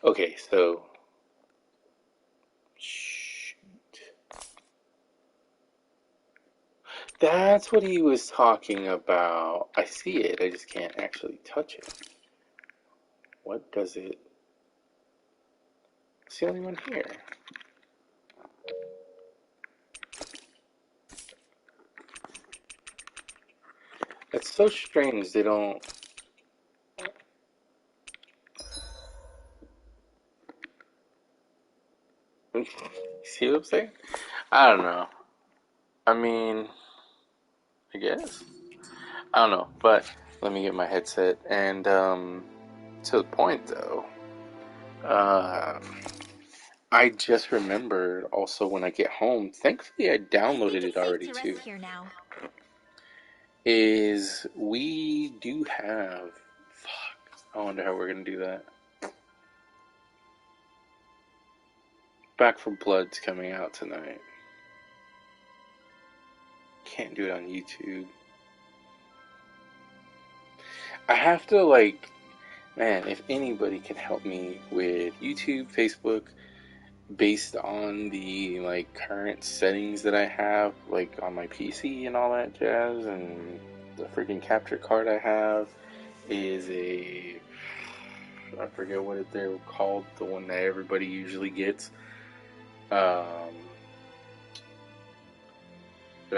Okay, so shoot. That's what he was talking about. I see it, I just can't actually touch it. What does it? It's the only one here. That's so strange they don't. See what I'm saying? I don't know. I mean, I guess. I don't know, but let me get my headset. And to the point though, uh, I just remembered also when I get home. Thankfully, I downloaded it already too. Now. Is we do have. Fuck. I wonder how we're gonna do that. Back for Blood's coming out tonight. Can't do it on YouTube. I have to like, man, if anybody can help me with YouTube, Facebook, based on the like current settings that I have, like on my PC and all that jazz, and the freaking capture card I have is a, I forget what they're called, the one that everybody usually gets. But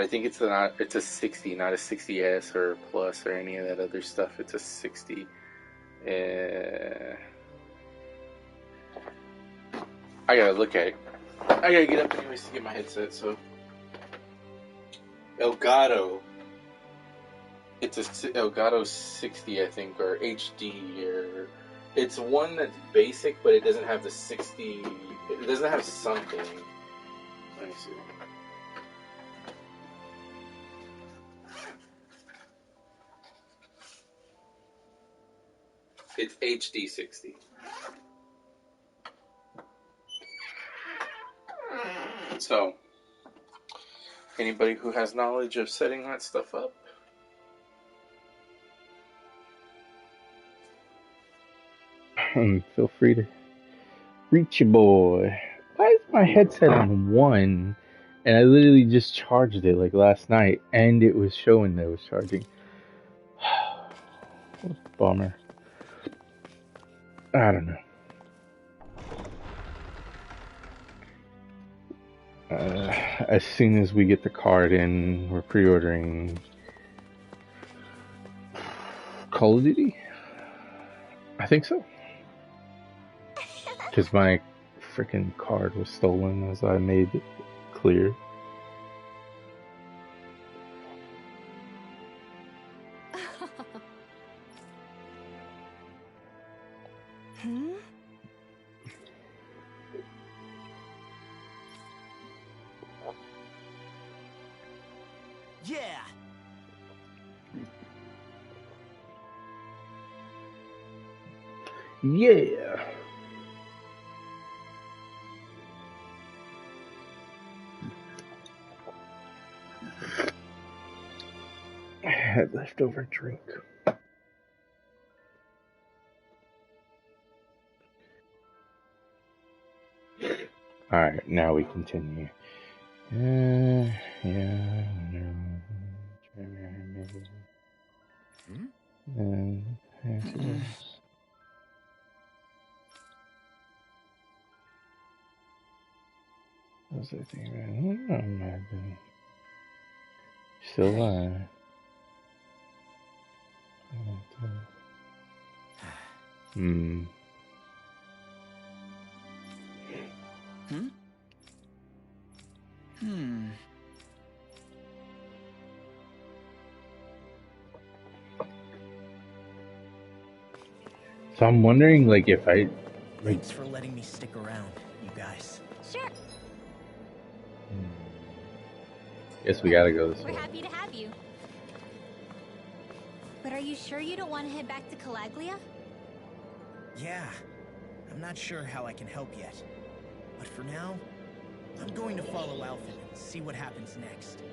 I think it's a 60, not a 60S or Plus or any of that other stuff. It's a 60. I gotta look at it. I gotta get up anyways to get my headset. So Elgato. It's a Elgato 60, I think, or HD, or it's one that's basic, but it doesn't have the 60. It doesn't have something. Let me see. It's HD 60. So, anybody who has knowledge of setting that stuff up, feel free to reach your boy. Why is my headset on one? And I literally just charged it like last night, and it was showing that it was charging. What a bummer. I don't know. As soon as we get the card in, we're pre-ordering Call of Duty. I think so. Because my freaking card was stolen, as I made it clear. Yeah. Yeah. I had leftover drink. Alright, now we continue. Yeah. And what was I thinking? Oh, man. Still alive. Hmm. So I'm wondering, like, if I... Thanks for letting me stick around, you guys. Sure. Guess we gotta go this way. We're happy to have you. But are you sure you don't want to head back to Calaglia? Yeah. I'm not sure how I can help yet. But for now, I'm going to follow Alphen and see what happens next.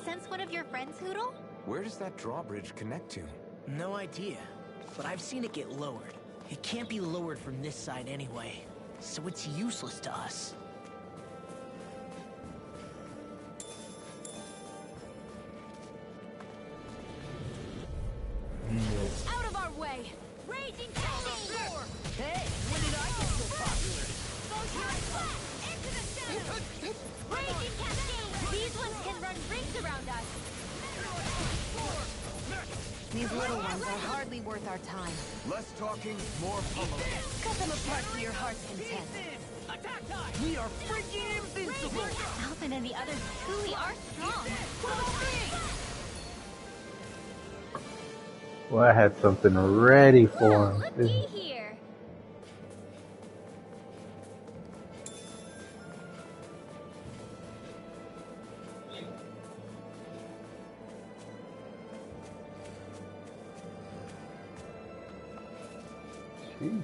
sense one of your friends, Hootle? Where does that drawbridge connect to? No idea, but I've seen it get lowered. It can't be lowered from this side anyway, so it's useless to us. Out of our way! Raging Cascade! Hey, when did I get so popular? Into the center! Raging Cascade! These ones can run rings around us! These little ones are hardly worth our time. Less talking, more pummeling. Cut them apart to your heart's content. Attack time! We are freaking invincible! Alphen and the others truly are strong. Well, I had something ready for him. Looky here. Sheesh.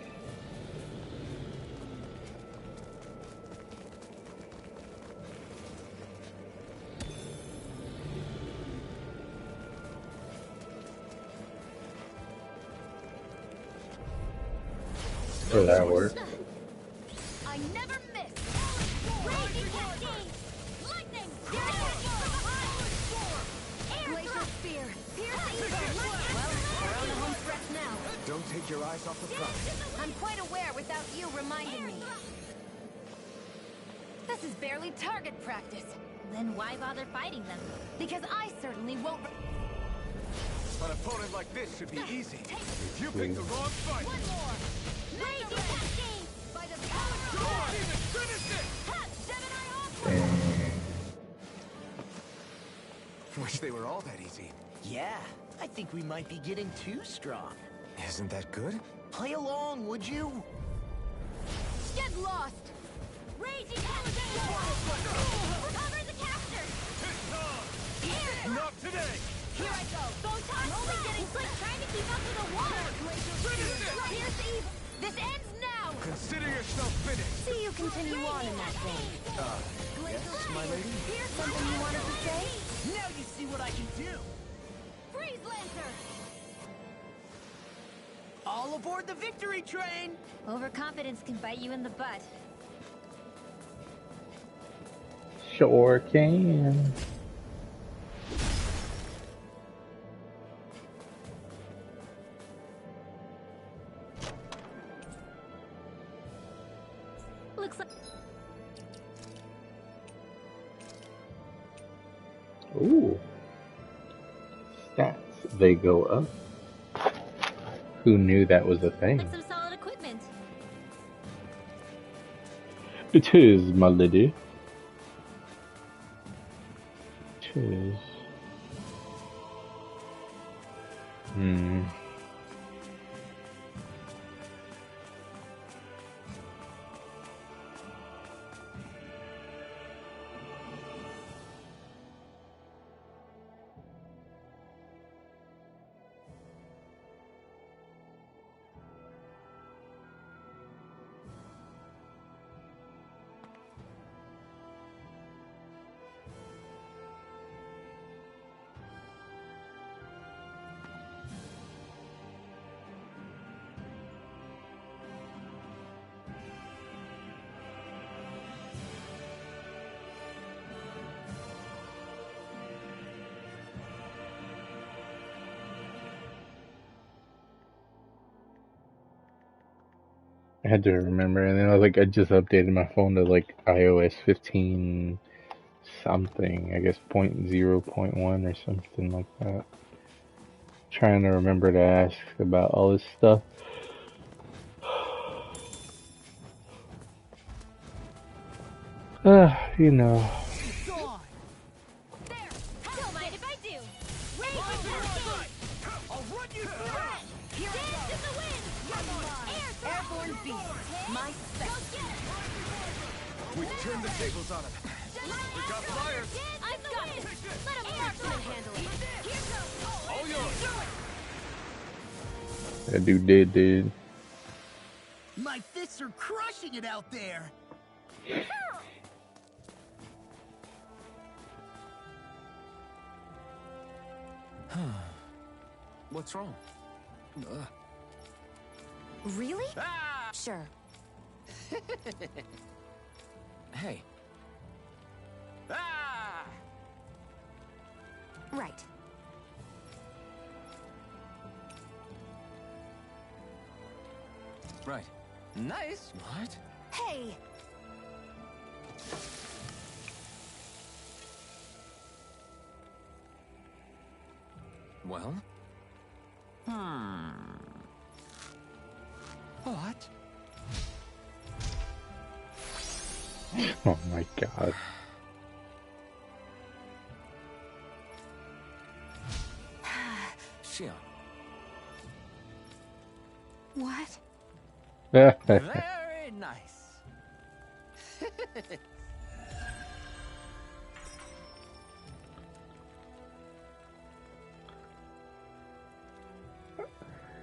So that worked. I never miss. Raging Cascade. Lightning. Glacial Spear. Pierce evil. Well, we're on the home stretch now. Don't take your eyes off the prize. I'm quite aware without you reminding me. This is barely target practice. Then why bother fighting them? Because I certainly won't. An opponent like this should be easy. If you pick the wrong fight. One more. Raging Cascade. By the power of Finish it! Ha! Gemini Ultra. Wish they were all that easy. Yeah, I think we might be getting too strong. Isn't that good? Play along, would you? Get lost. Raging Cascade. Recover the caster. Not today! Here I go. Photon. I'm only getting slick trying to keep up with the water. Here's Eve. This ends now. Consider yourself finished. See you continue on in that vein. Yes, my lady? Here's something you wanted to say. Now you see what I can do! Freeze Lancer. All aboard the victory train! Overconfidence can bite you in the butt. Sure can. Looks like. Ooh. Stats. They go up. Who knew that was a thing? Some solid equipment. It is, my lady. It is. I had to remember, and then I just updated my phone to iOS 15 something, I guess 0.1 or something like that. Trying to remember to ask about all this stuff. You know. There. Don't mind if I do. Raging Cascade. I'll run you through it! Dance in the wind. Airborne beast. My special. We turned the tables on him. We got flyers. I've got it. Let a marksman handle it. All yours. That dude did. My fists are crushing it out there! What's wrong? Really? Ah! Sure. Hey. Ah! Right. Right. Nice. What? Hey! Well? What? Oh my god. Shion. What? Very nice.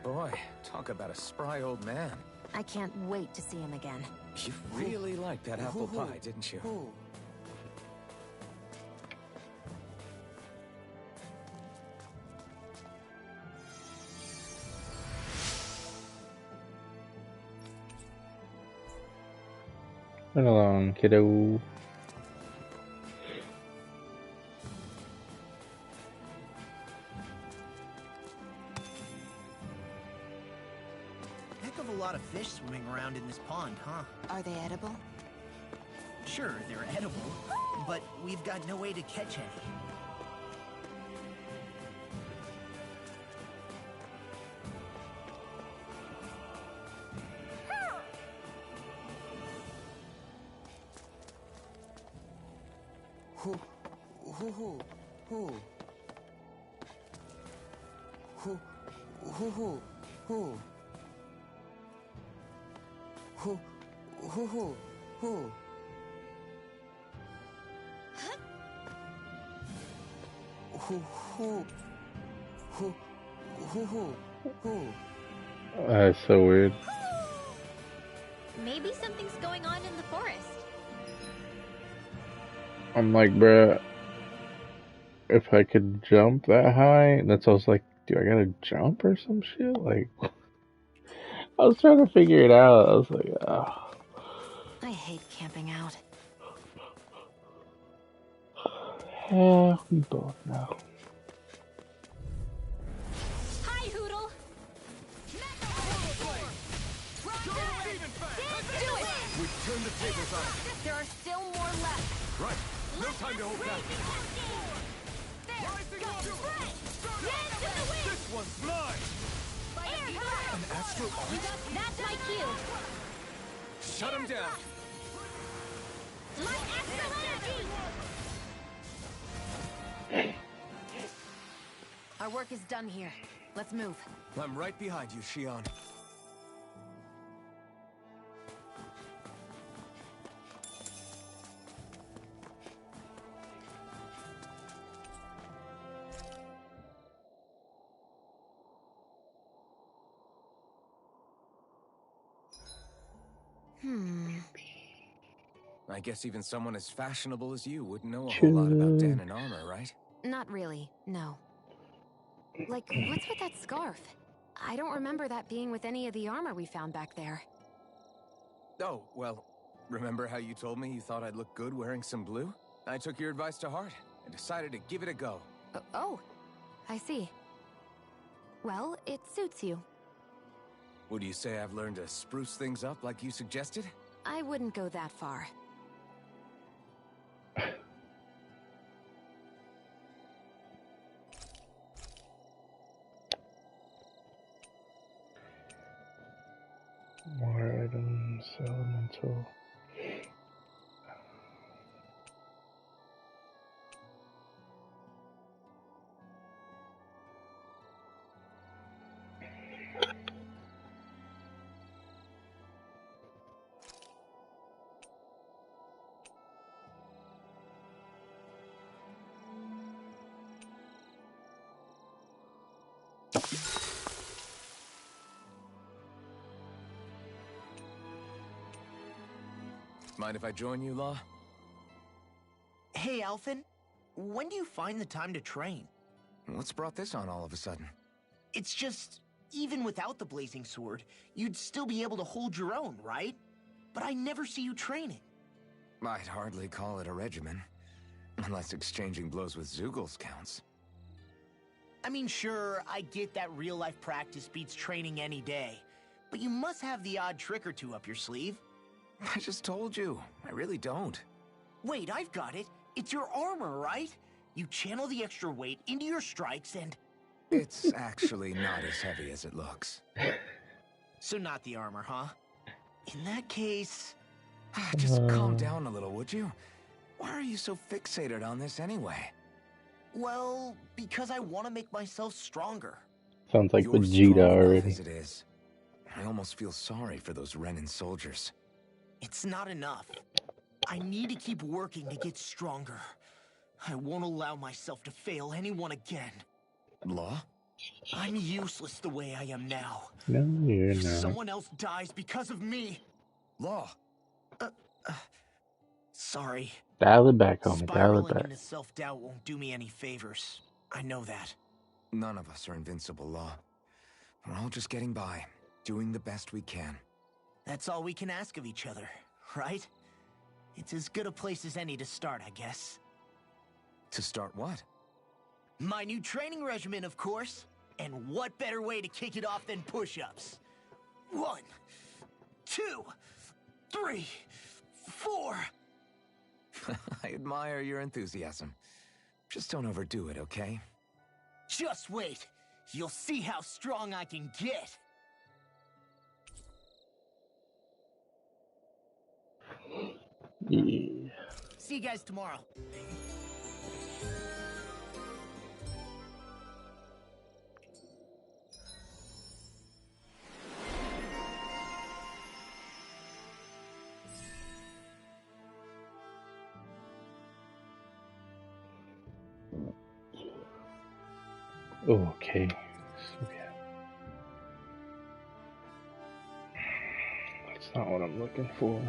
Boy, talk about a spry old man. I can't wait to see him again. You really liked that apple pie, didn't you? Run along, kiddo. Heck of a lot of fish swimming around in this pond, huh? Are they edible? Sure, they're edible, but we've got no way to catch any. That's so weird. Maybe something's going on in the forest. I'm like, bruh, if I could jump that high, that's I was like, do I gotta jump or some shit? Like, I was trying to figure it out. I was like, oh. I hate camping out. Yeah, we both know. Hi, Hoodle! Do it! We've turned the tables on. There are still more left. Right. No time to hold back. There, go, Fred! Dance in the wind! This one's mine. Air power! An astral art? That's my cue. Shut him down. My astral energy! Our work is done here. Let's move. I'm right behind you, Shion. I guess even someone as fashionable as you wouldn't know a whole lot about Dan and armor, right? Not really, no. Like, what's with that scarf? I don't remember that being with any of the armor we found back there. Oh, well, remember how you told me you thought I'd look good wearing some blue? I took your advice to heart and decided to give it a go. Oh, I see. Well, it suits you. Would you say I've learned to spruce things up like you suggested? I wouldn't go that far. More items, elemental. Mind if I join you, Law? Hey, Alphen, when do you find the time to train? What's brought this on all of a sudden? It's just, even without the blazing sword, you'd still be able to hold your own, right? But I never see you training. I'd hardly call it a regimen. Unless exchanging blows with Zeugles counts. I mean, sure, I get that real-life practice beats training any day. But you must have the odd trick or two up your sleeve. I just told you, I really don't. Wait, I've got it. It's your armor, right? You channel the extra weight into your strikes and... It's actually not as heavy as it looks. So not the armor, huh? In that case... Just calm down a little, would you? Why are you so fixated on this anyway? Well, because I want to make myself stronger. Sounds like You're Vegeta strong enough already. as it is. I almost feel sorry for those Renan soldiers. It's not enough. I need to keep working to get stronger. I won't allow myself to fail anyone again. Law? I'm useless the way I am now. No, you're If not. someone else dies because of me... Law! Sorry. Dial it back, homie. Dial it Spiraling back. into self-doubt won't do me any favors. I know that. None of us are invincible, Law. We're all just getting by, doing the best we can. That's all we can ask of each other, right? It's as good a place as any to start, I guess. To start what? My new training regimen, of course. And what better way to kick it off than push-ups? 1, 2, 3, 4... I admire your enthusiasm. Just don't overdo it, okay? Just wait. You'll see how strong I can get. Yeah. See you guys tomorrow. Okay. So, yeah. That's not what I'm looking for.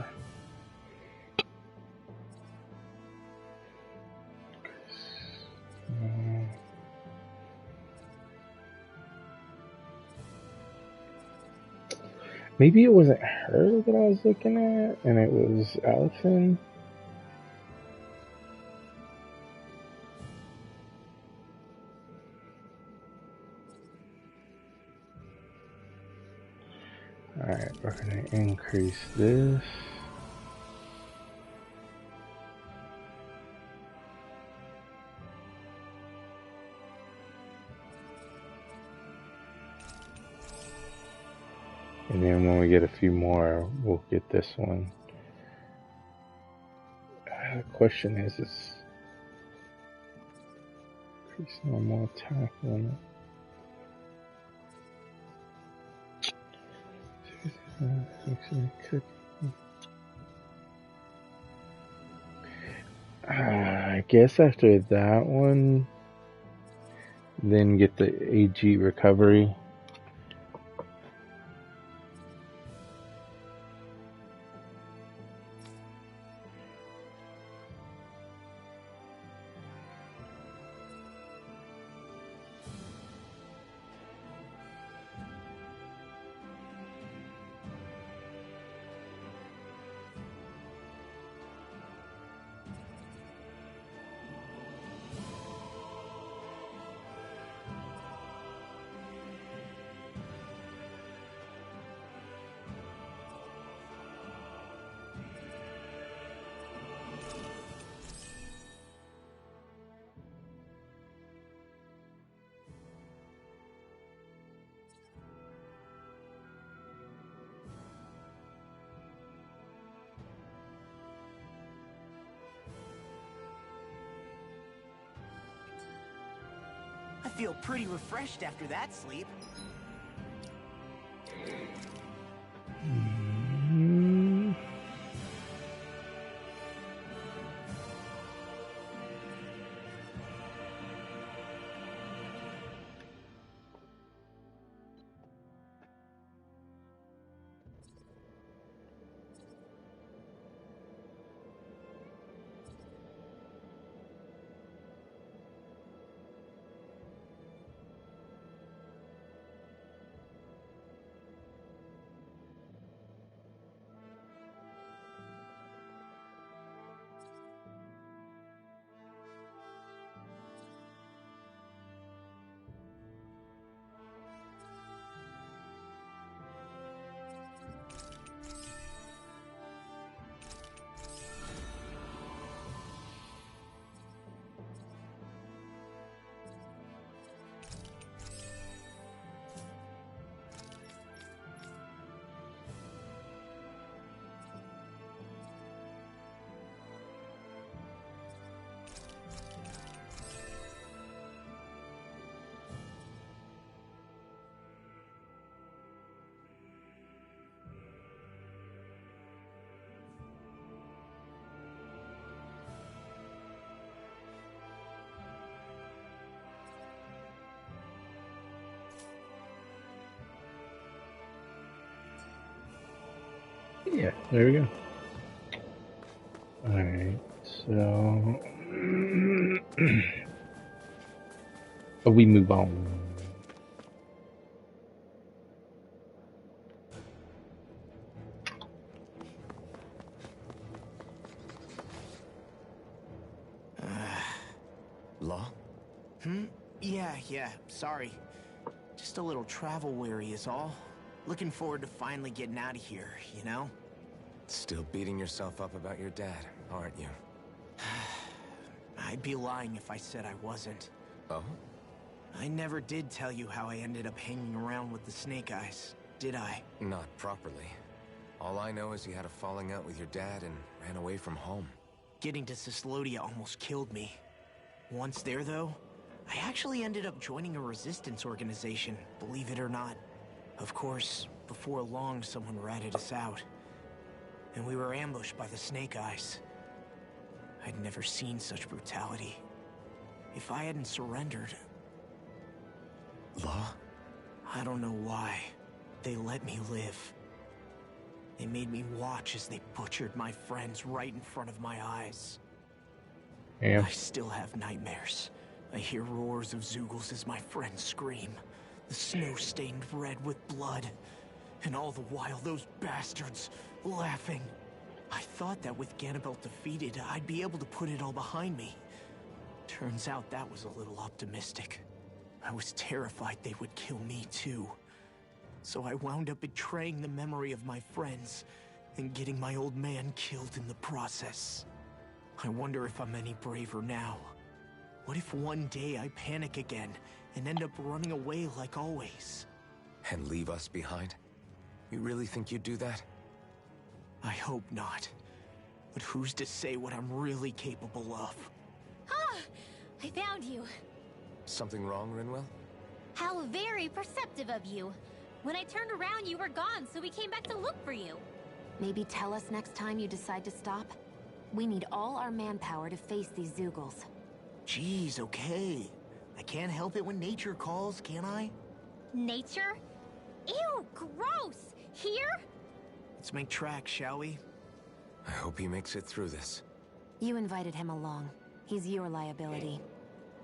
Maybe it wasn't her that I was looking at, and it was Allison. Alright, we're gonna increase this. And then when we get a few more, we'll get this one. The question is increase normal attack limit. I guess after that one, then get the AG recovery. I feel pretty refreshed after that sleep. Yeah, there we go. Alright, so we move on. Law? Yeah, sorry. Just a little travel weary is all. Looking forward to finally getting out of here, you know? Still beating yourself up about your dad, aren't you? I'd be lying if I said I wasn't. Oh? I never did tell you how I ended up hanging around with the Snake Eyes, did I? Not properly. All I know is you had a falling out with your dad and ran away from home. Getting to Cyslodia almost killed me. Once there, though, I actually ended up joining a resistance organization, believe it or not. Of course, before long, someone ratted us out. And we were ambushed by the Snake Eyes. I'd never seen such brutality. If I hadn't surrendered... Law? I don't know why. They let me live. They made me watch as they butchered my friends right in front of my eyes. Yeah. I still have nightmares. I hear roars of Zeugles as my friends scream. The snow stained red with blood. And all the while, those bastards laughing. I thought that with Ganabelt defeated, I'd be able to put it all behind me. Turns out that was a little optimistic. I was terrified they would kill me too. So I wound up betraying the memory of my friends and getting my old man killed in the process. I wonder if I'm any braver now. What if one day I panic again and end up running away like always? And leave us behind? You really think you'd do that? I hope not. But who's to say what I'm really capable of? Ah! I found you. Something wrong, Rinwell? How very perceptive of you. When I turned around, you were gone, so we came back to look for you. Maybe tell us next time you decide to stop? We need all our manpower to face these Zeugles. Jeez, okay. I can't help it when nature calls, can I? Nature? Ew, gross! Here? Let's make tracks, shall we? I hope he makes it through this. You invited him along. He's your liability.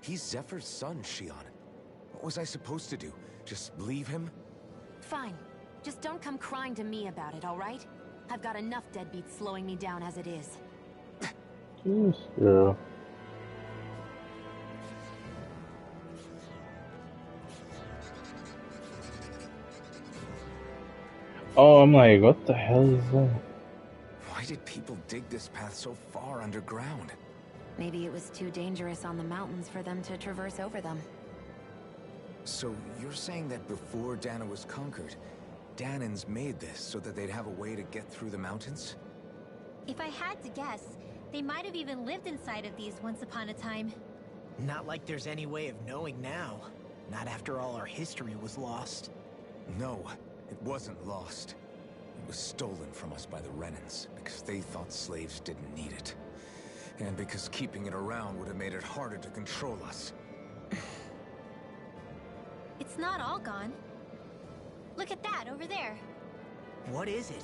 He's Zephyr's son, Shion. What was I supposed to do? Just leave him? Fine. Just don't come crying to me about it, all right? I've got enough deadbeats slowing me down as it is. Jeez, girl. Oh, I'm like, what the hell is that? Why did people dig this path so far underground? Maybe it was too dangerous on the mountains for them to traverse over them. So you're saying that before Dana was conquered, Danans made this so that they'd have a way to get through the mountains? If I had to guess, they might have even lived inside of these once upon a time. Not like there's any way of knowing now. Not after all our history was lost. No, it wasn't lost. It was stolen from us by the Renans, because they thought slaves didn't need it. And because keeping it around would have made it harder to control us. It's not all gone. Look at that over there. What is it?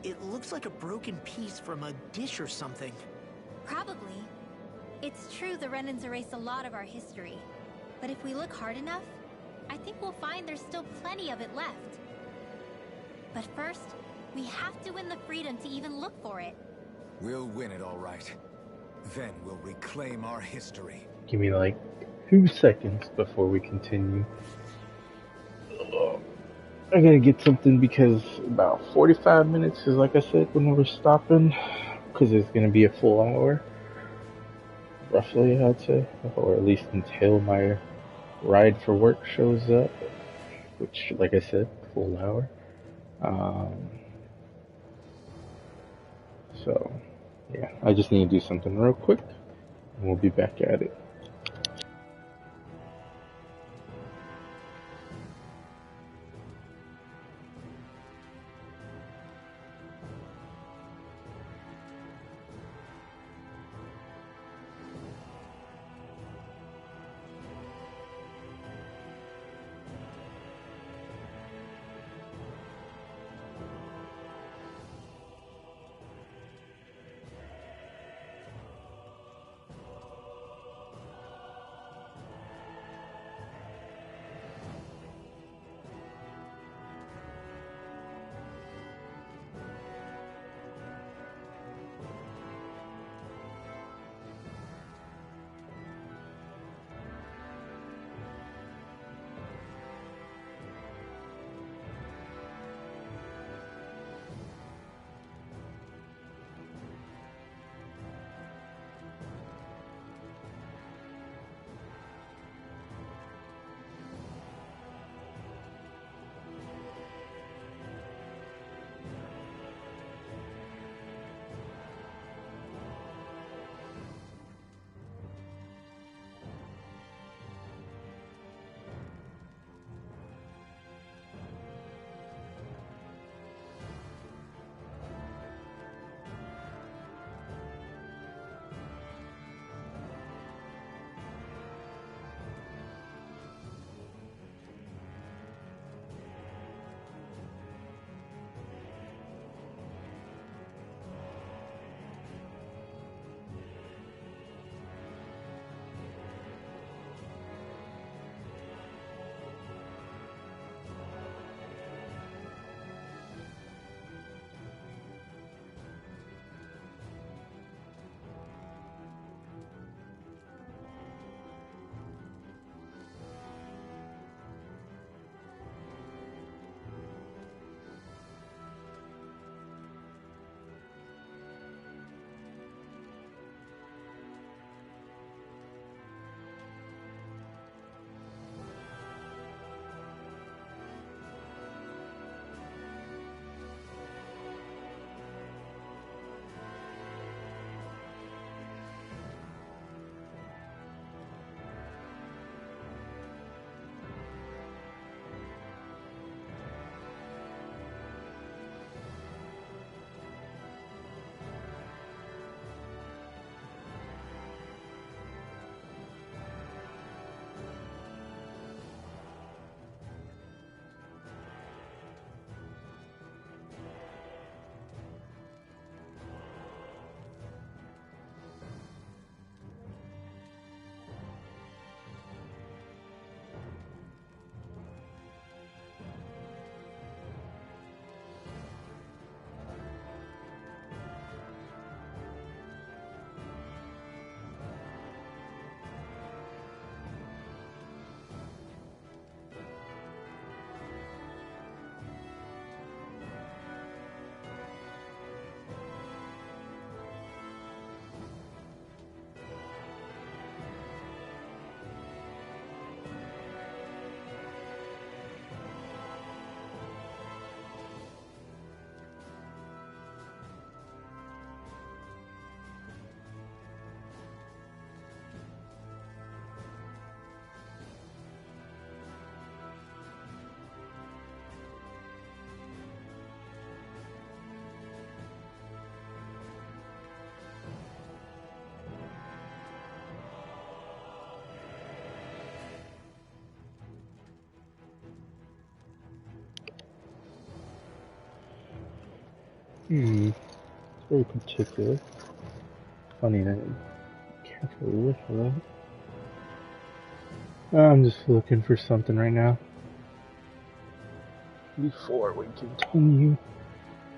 It looks like a broken piece from a dish or something. Probably. It's true the Renans erased a lot of our history. But if we look hard enough, I think we'll find there's still plenty of it left. But first, we have to win the freedom to even look for it. We'll win it, all right. Then we'll reclaim our history. Give me like 2 seconds before we continue. I gotta get something because about 45 minutes is, like I said, when we're stopping. Because it's gonna be a full hour. Roughly, I'd say. Or at least until my ride for work shows up. Which, like I said, full hour. So, yeah, I just need to do something real quick. And we'll be back at it. It's very particular. Funny that I can't really look for that. I'm just looking for something right now. Before we continue,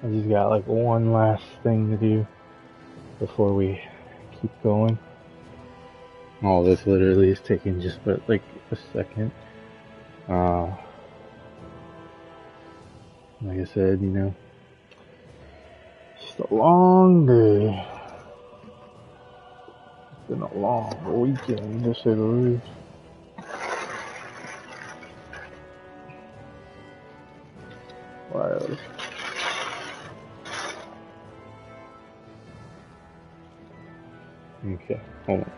I just got like one last thing to do before we keep going. All this literally is taking just but like a second. Like I said, you know, it's a long day. It's been a long weekend, to say the least. Wow. Okay, hold on.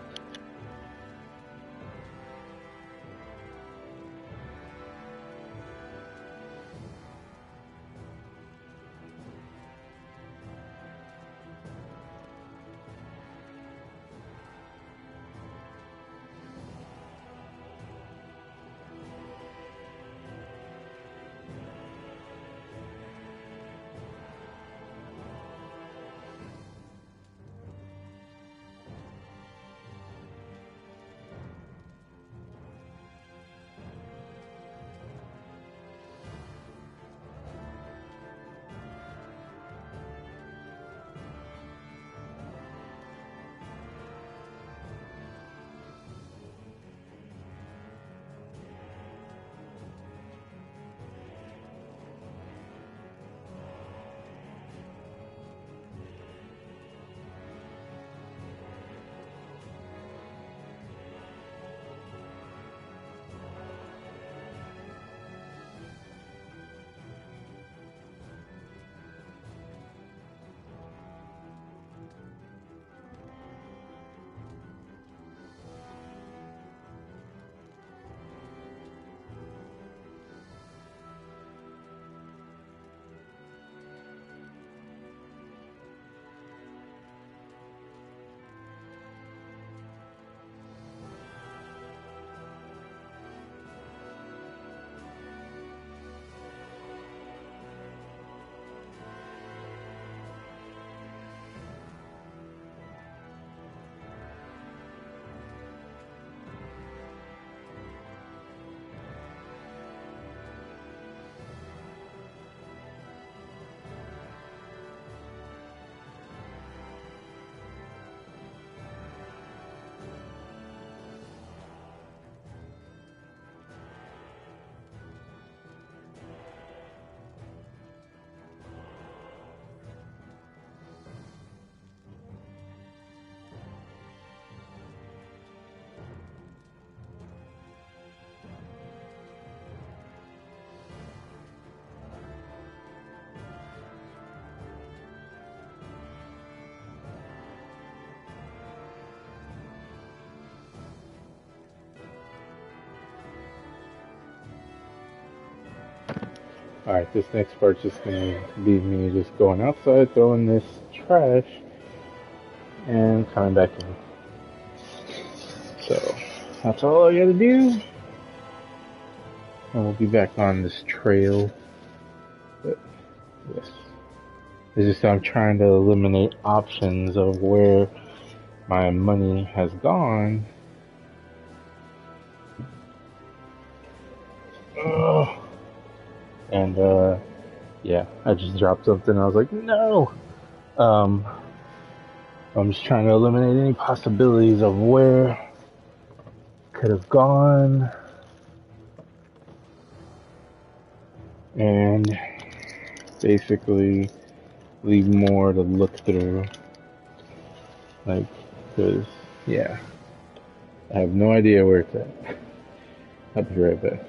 Alright, this next part's just gonna be me just going outside, throwing this trash, and coming back in. So, that's all I gotta do. And we'll be back on this trail. But, yes. It's just I'm trying to eliminate options of where my money has gone. Ugh. And, yeah, I just dropped something. I was like, no! I'm just trying to eliminate any possibilities of where it could have gone. And basically leave more to look through. Like, cause, yeah, I have no idea where it's at. I'll be right back.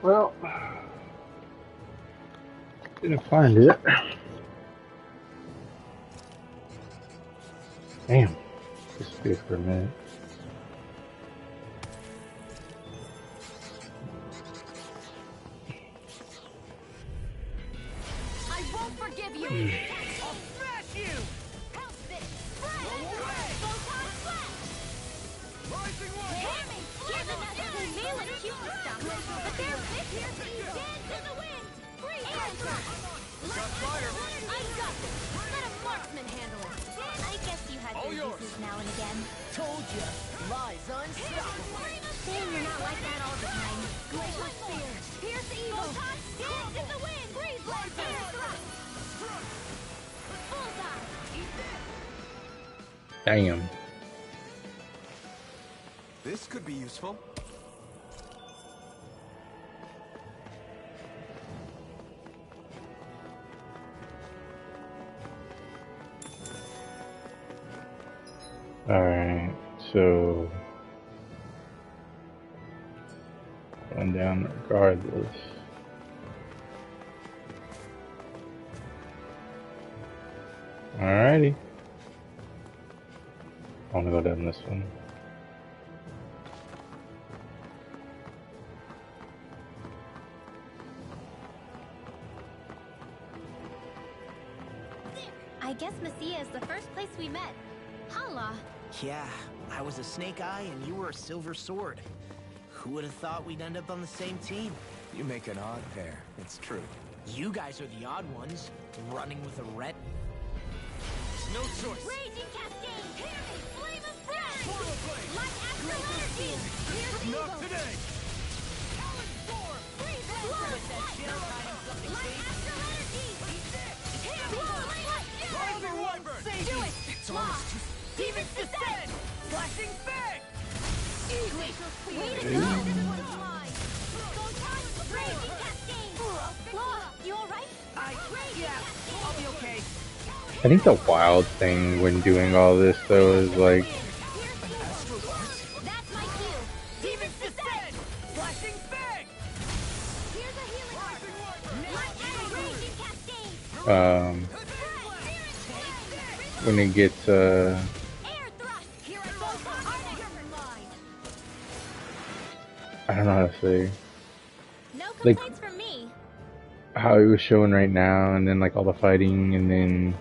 Well, didn't find it. Damn. Disappeared for a minute. I won't forgive you! I'll smash you! Help this! Photon flash! Rising Damn it! Here's another melee cute stuff, but they're vicious! Dance in the wind! Free air thrust! Got fire! I got this! Let a marksman handle it! I guess you had All your yours. uses now and again. Told ya, lies unstoppable. Saying you're not like that all the time. Glacial Spear! Pierce evil! Dance in the wind! Breeze like air thrust! Bullseye! Damn. This could be useful. Alright, so going down regardless. Alrighty. I wanna go down this one. I guess Messia is the first place we met. Hala. Yeah, I was a Snake Eye and you were a Silver Sword. Who would have thought we'd end up on the same team? You make an odd pair, it's true. You guys are the odd ones, running with a ret. No choice. Raging Cascade! Parry! Flame of Breath! Portal Blade! Light Astral Energy! Here's Not evil! today! Talon Storm! Freeze and Blood! Light Astral Energy! Parry! Light Rising Wyvern! Do it! Lost! Demon's Descent! Flashing Fang! Glacial Spear! Way to go! This one's mine! Photon Raging Cascade! Law, you alright? I'll be okay. I think the wild thing when doing all this though is like That's my cue! Demon's Descent! Flashing Fang! Here's a healing arc! Light and Raging Cascade! when it gets Air thrust! Here I go! You're mine! I don't know how to say No Like- complaints from me. how it was showing right now, and then like all the fighting, and then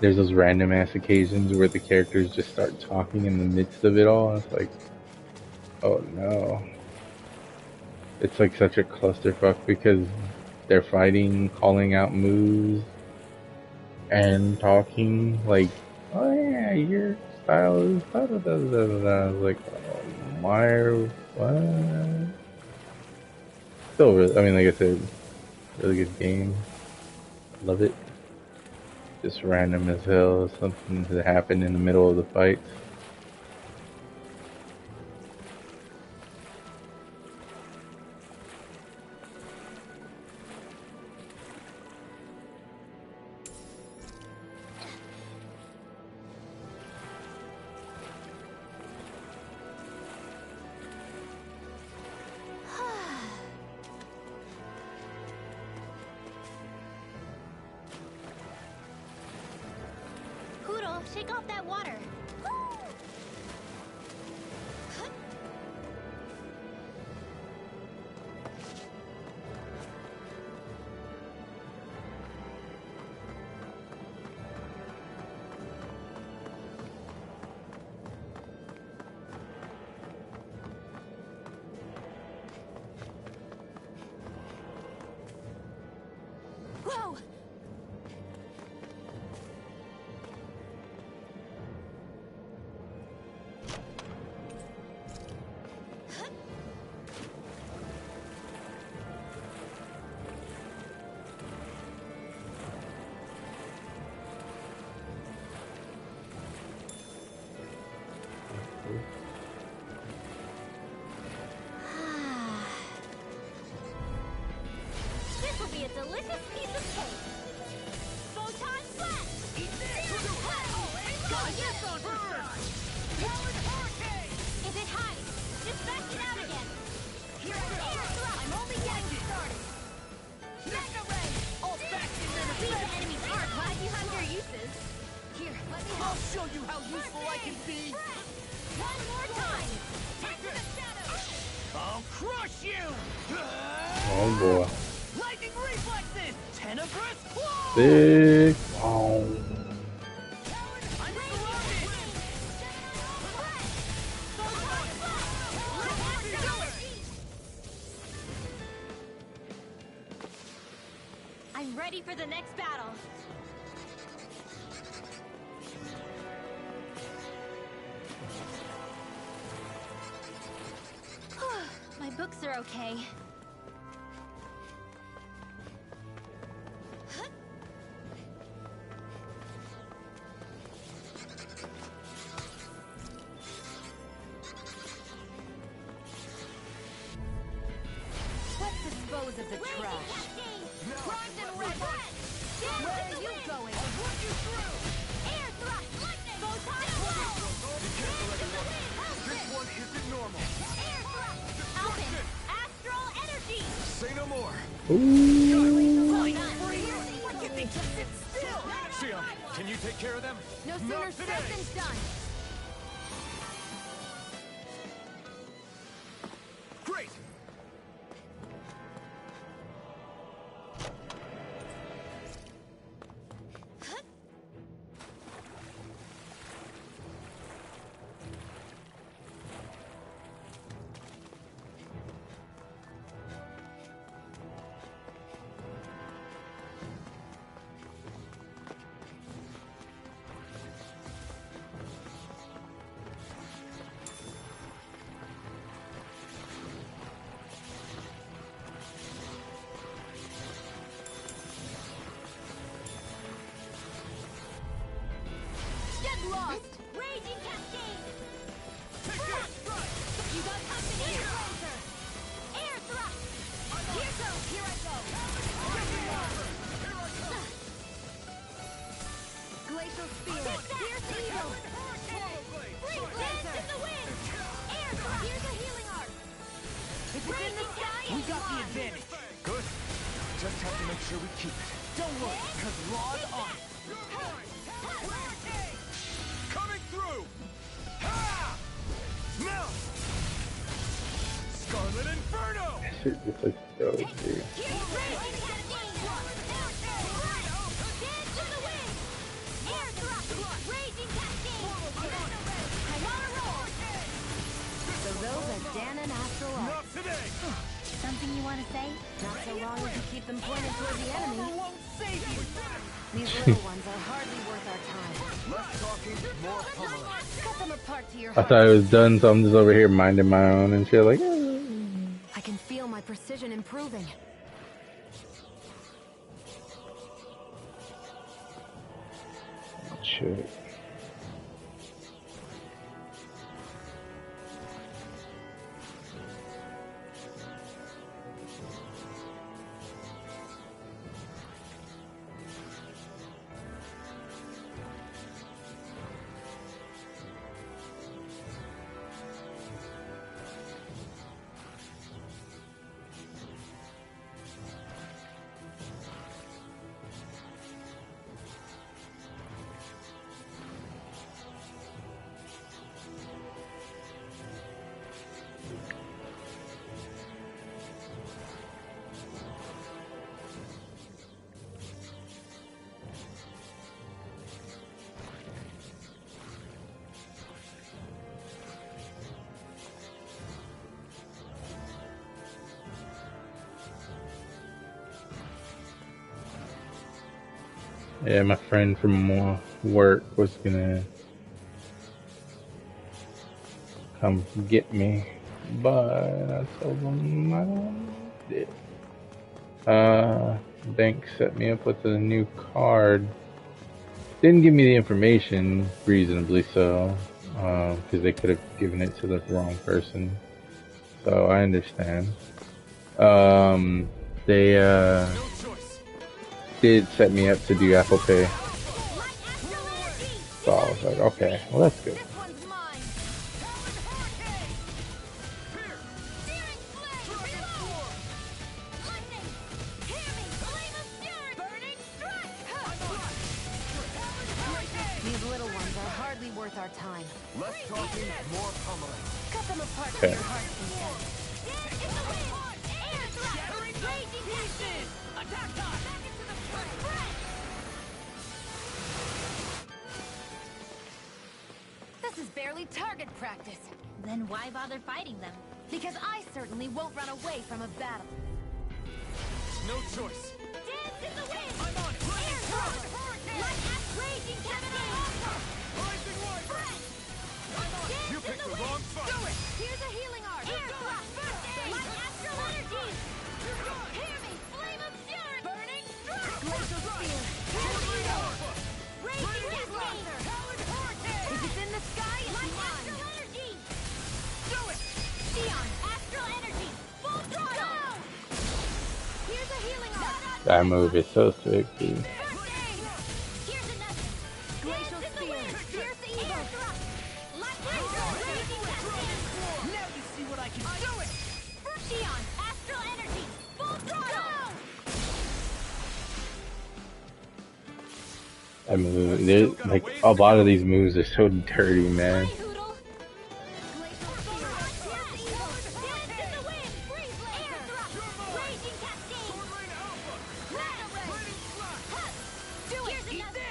there's those random ass occasions where the characters just start talking in the midst of it all. It's like, oh no. It's like such a clusterfuck because they're fighting, calling out moves, and talking like, oh yeah, your style is da da da da da da. I was like, oh, what? Still really, I mean, like I said, really good game. Love it. Just random as hell. Something that happened in the middle of the fight. Poodle, shake off that water. Whoa! This will be a delicious piece of cake. Photon Flash! Eat this! Got yes on Talon Hurricane! If it hides, just back it out again. Here I go! Air thrust! I'm only getting Oh boy. Lightning reflexes! Tenebrous claw! Big. Oh. I'm surrounded! I'm ready for the next battle. My books are okay. Let's dispose of the trash. Crimes and red! Where are you going? I'll run you through! Air thrust! Lightning! This one isn't normal. Air thrust! Alpin! Astral energy! Say no more. Xion, can you take care of them? No sooner said than done. Great! Get lost. Raging cascade! Take this! You got company! Air laser! Air thrust! Here goes! Here I go! Glacial spear. Fierce eagle! Free dance in the wind! Air thrust! Here's a healing arc! If it's in the sky, We it's got the mine. advantage! Good. Just have to make sure we keep it. Don't worry, because Raw's on it! Coming through! Ha! Now! Scarlet Inferno! Shit just like dope, dude. Here's raging cascade! Dance in the wind! Air thrust! Raging cascade! I'm on a roll! So those are Dan and Astral Arc. Not today! Something you want to say? Not so long as you keep them pointed toward the Armor enemy. won't save you! These little ones are hardly worth our time. Less talking, more pummeling. Cut them apart to your I heart. thought it was done, so I'm just over here minding my own and shit. Like, I can feel my precision improving. shit. Yeah, my friend from work was gonna come get me, but I told him I don't need it. Bank set me up with a new card. Didn't give me the information, reasonably so, because they could have given it to the wrong person. So I understand. They No choice. did set me up to do Apple Pay. So I was like, okay, well that's good. This one's mine. These little ones are hardly worth our time. Less talking, more pummeling. Cut them apart to Okay. your heart's content. Shattering Raging Cascade! Attack time! Back into the front! This is barely target practice. Then why bother fighting them? Because I certainly won't run away from a battle. No choice. Dance in the wind! I'm on it. Air thrust! Light axe raging cascade! Rising Warrior. Friend! Dance You in picked the the wind! wrong fight. Do it! Here's a healing art! Air thrust! Light astral energy! Hear me! Flame of fury! Burning strike! Glacial spear! Tornado! Raging cascade! Howling hurricane! If it's in the sky, it's mine! Astral energy! Do it! Sion! Astral energy! Full throttle! Go! Here's a healing art! That move is so sick, dude. Here's another! Glacial spear! Pierce evil! Light raging cascade! Now you see what I can do. Do it! Sion! Astral energy! Full throttle! That move, there's like a lot of these moves are so dirty, man. Hoodle! Glacial spear! Pierce evil! Dance in the wind! Freeze laser! Air thrust! Raging cascade! Do it! Here's another!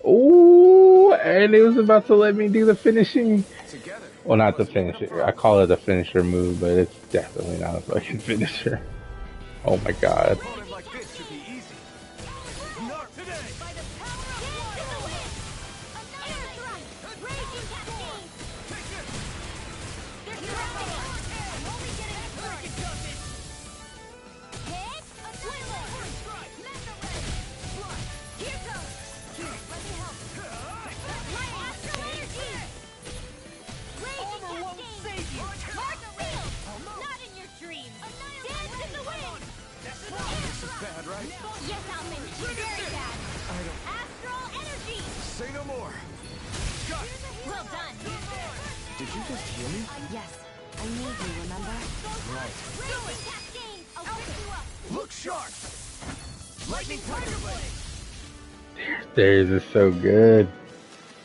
Ooh, and it was about to let me do the finishing. Together. Well, not the finisher. I call it a finisher move, but it's definitely not a fucking finisher. Oh my god. Opponent like this should be easy. Not today. By the power of dance in the wind! Air thrust! Raging cascade! Take this. They're surrounding us! I'm only getting started! Hit! A toilet! Mega ray! Here goes! Let me help! Light astral energy! Raging cascade! Mark field! Not in your dreams! Dance in the wind! Air thrust! Bad, right? Yes, Alvin! Very bad! Astral energy! Say no more. Got it. Well done! Did you just heal me? Yes. I need you, remember? Right. Raging cascade! I'll pick you up! Look sharp. Lightning tiger blade. Theirs is so good.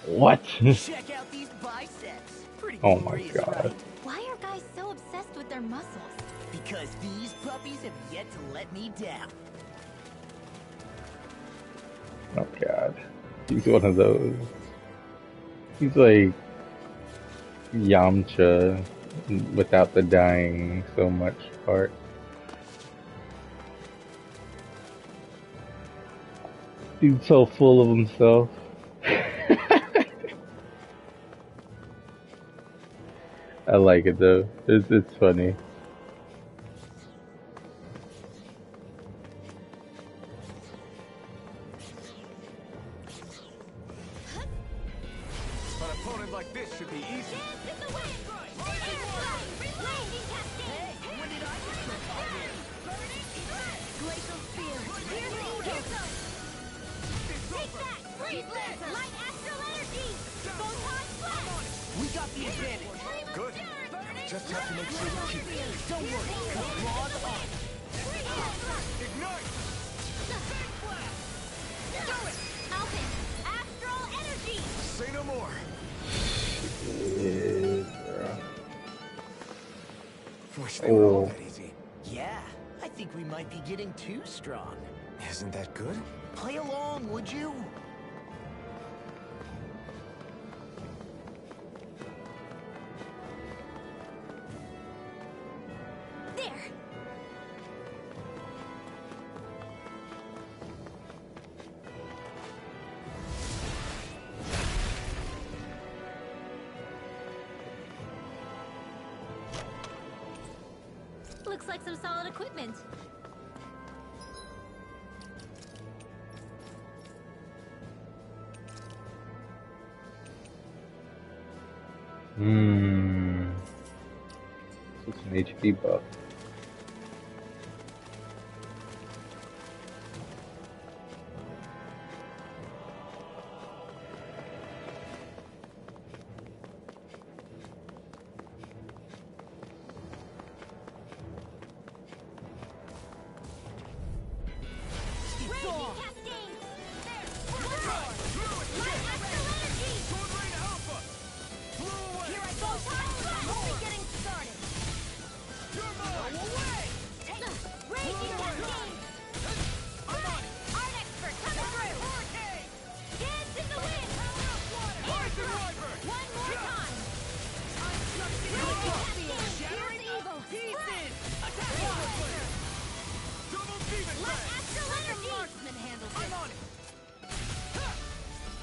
What? Check out these biceps. Pretty Oh my glorious, God. right? Why are guys so obsessed with their muscles? Because these puppies have yet to let me down. Oh god. He's one of those. He's like Yamcha without the dying so much part. He's so full of himself. I like it though. It's funny. An opponent like this should be easy. Dance in the wind! Raging cascade! When did I get so far? Burning strike! Glacial spear! Piercing eagle! Take that! Freeze laser! Light astral energy! Photon flash! We got the advantage. Flame of Good. fury! Burning Just have to make sure we keep it. Don't worry, because Raw's on. Ignite. Do it! Alvin! Astral energy! Say no more. Yeah, bro. Wish they were all Oh. that easy. Yeah, I think we might be getting too strong. Isn't that good? Play along, would you? There! Looks like some solid equipment. It's an HP buff. Raging cascade! Light astral energy! Here I go! Only getting started! Take raging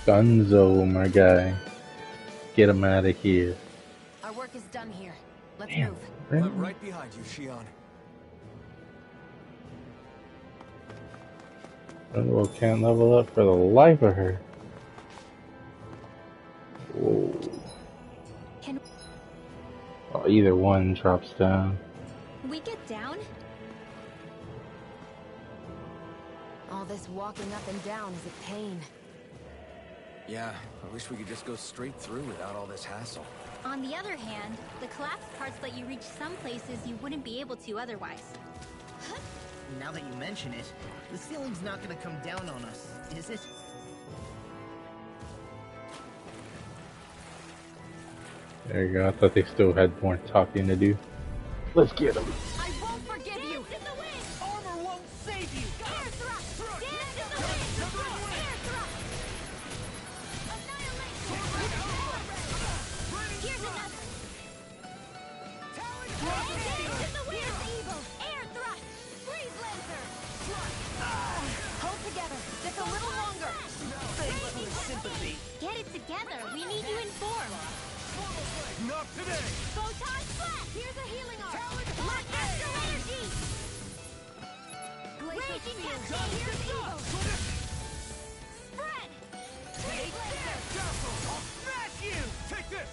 Dunzo, my guy. Get him out of here. Our work is done here. Let's Damn, move. really? I'm right behind you, Shion. Dunzo can't level up for the life of her. Whoa. Can Oh, either one drops down. we get down? All this walking up and down is a pain. Yeah, I wish we could just go straight through without all this hassle. On the other hand, the collapsed parts let you reach some places you wouldn't be able to otherwise. Now that you mention it, the ceiling's not gonna come down on us, is it? There you go. I thought they still had more talking to do. Let's get them. I won't forgive you! In the wind! Armor won't save you! Air thrust! Dance in the wind! Air thrust! Annihilation! Here's another! Dance in the wind! Evil! Air thrust! Freeze lancer! Hold together, just a little longer. Thanks for the sympathy. Get it together! We need you informed! Not today! Photon flash! Here's a healing arm! Lock astral energy! Raging cascade! Here's evil! Spread! Freeze lancer! I'll smash you! Take this!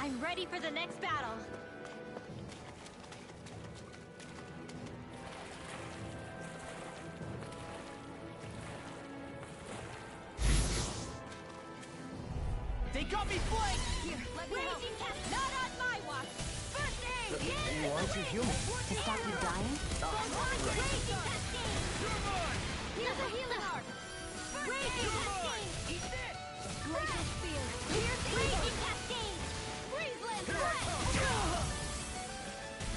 I'm ready for the next battle. They got me flanked! Here, let me help. Raging cascade! Not on my watch! First aid! Why aren't you human? To stop you dying? Raging cascade! Here's a healing arm! Raging cascade! Eat this! Glacial spear! Here's raging cascade! Freeze lancer!